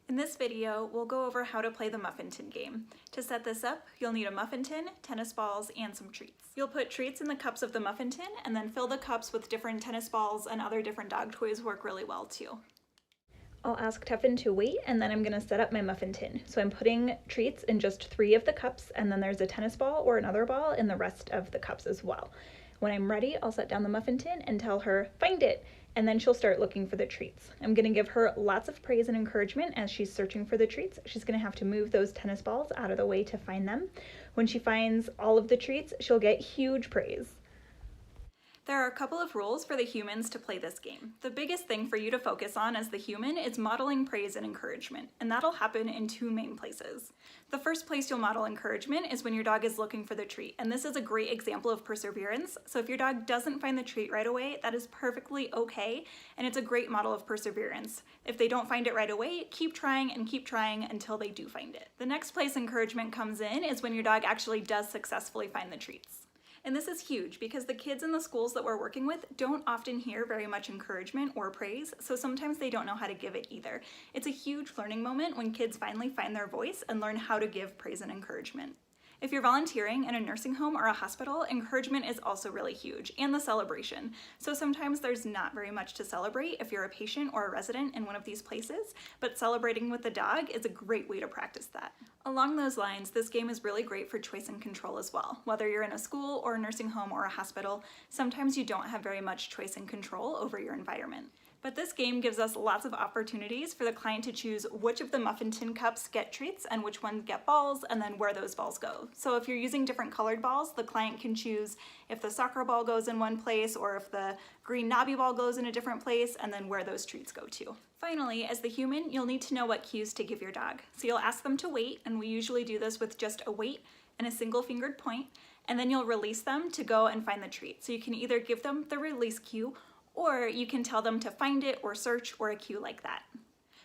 In this video, we'll go over how to play the Muffin Tin game. To set this up, you'll need a muffin tin, tennis balls, and some treats. You'll put treats in the cups of the muffin tin and then fill the cups with different tennis balls, and other different dog toys work really well too. I'll ask Tuffin to wait, and then I'm gonna set up my muffin tin. So I'm putting treats in just 3 of the cups, and then there's a tennis ball or another ball in the rest of the cups as well. When I'm ready, I'll set down the muffin tin and tell her, find it, and then she'll start looking for the treats. I'm gonna give her lots of praise and encouragement as she's searching for the treats. She's gonna have to move those tennis balls out of the way to find them. When she finds all of the treats, she'll get huge praise. There are a couple of rules for the humans to play this game. The biggest thing for you to focus on as the human is modeling praise and encouragement, and that'll happen in 2 main places. The first place you'll model encouragement is when your dog is looking for the treat, and this is a great example of perseverance. So if your dog doesn't find the treat right away, that is perfectly okay, and it's a great model of perseverance. If they don't find it right away, keep trying until they do find it. The next place encouragement comes in is when your dog actually does successfully find the treats. And this is huge because the kids in the schools that we're working with don't often hear very much encouragement or praise, so sometimes they don't know how to give it either. It's a huge learning moment when kids finally find their voice and learn how to give praise and encouragement. If you're volunteering in a nursing home or a hospital, encouragement is also really huge, and the celebration. So sometimes there's not very much to celebrate if you're a patient or a resident in one of these places, but celebrating with the dog is a great way to practice that. Along those lines, this game is really great for choice and control as well. Whether you're in a school or a nursing home or a hospital, sometimes you don't have very much choice and control over your environment. But this game gives us lots of opportunities for the client to choose which of the muffin tin cups get treats and which ones get balls, and then where those balls go. So if you're using different colored balls, the client can choose if the soccer ball goes in one place or if the green knobby ball goes in a different place, and then where those treats go to. Finally, as the human, you'll need to know what cues to give your dog. So you'll ask them to wait, and we usually do this with just a wait and a single fingered point, and then you'll release them to go and find the treat. So you can either give them the release cue, or you can tell them to find it or search, or a cue like that.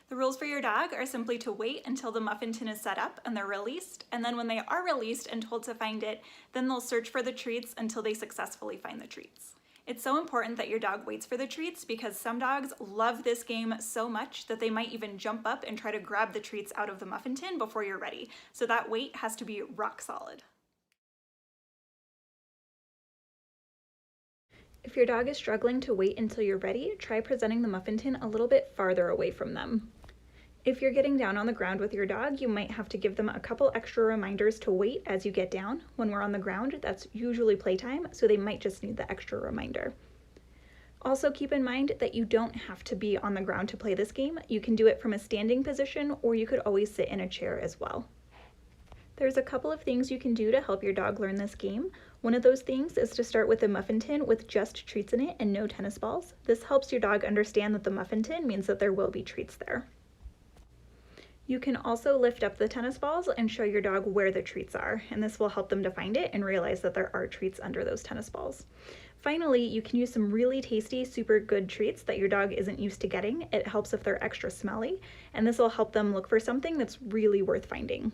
The rules for your dog are simply to wait until the muffin tin is set up and they're released, and then when they are released and told to find it, then they'll search for the treats until they successfully find the treats. It's so important that your dog waits for the treats because some dogs love this game so much that they might even jump up and try to grab the treats out of the muffin tin before you're ready. So that wait has to be rock solid. If your dog is struggling to wait until you're ready, try presenting the muffin tin a little bit farther away from them. If you're getting down on the ground with your dog, you might have to give them a couple extra reminders to wait as you get down. When we're on the ground, that's usually playtime, so they might just need the extra reminder. Also keep in mind that you don't have to be on the ground to play this game. You can do it from a standing position, or you could always sit in a chair as well. There's a couple of things you can do to help your dog learn this game. One of those things is to start with a muffin tin with just treats in it and no tennis balls. This helps your dog understand that the muffin tin means that there will be treats there. You can also lift up the tennis balls and show your dog where the treats are, and this will help them to find it and realize that there are treats under those tennis balls. Finally, you can use some really tasty, super good treats that your dog isn't used to getting. It helps if they're extra smelly, and this will help them look for something that's really worth finding.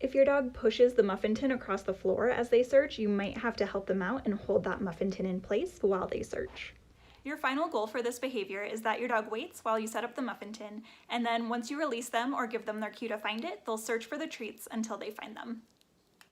If your dog pushes the muffin tin across the floor as they search, you might have to help them out and hold that muffin tin in place while they search. Your final goal for this behavior is that your dog waits while you set up the muffin tin, and then once you release them or give them their cue to find it, they'll search for the treats until they find them.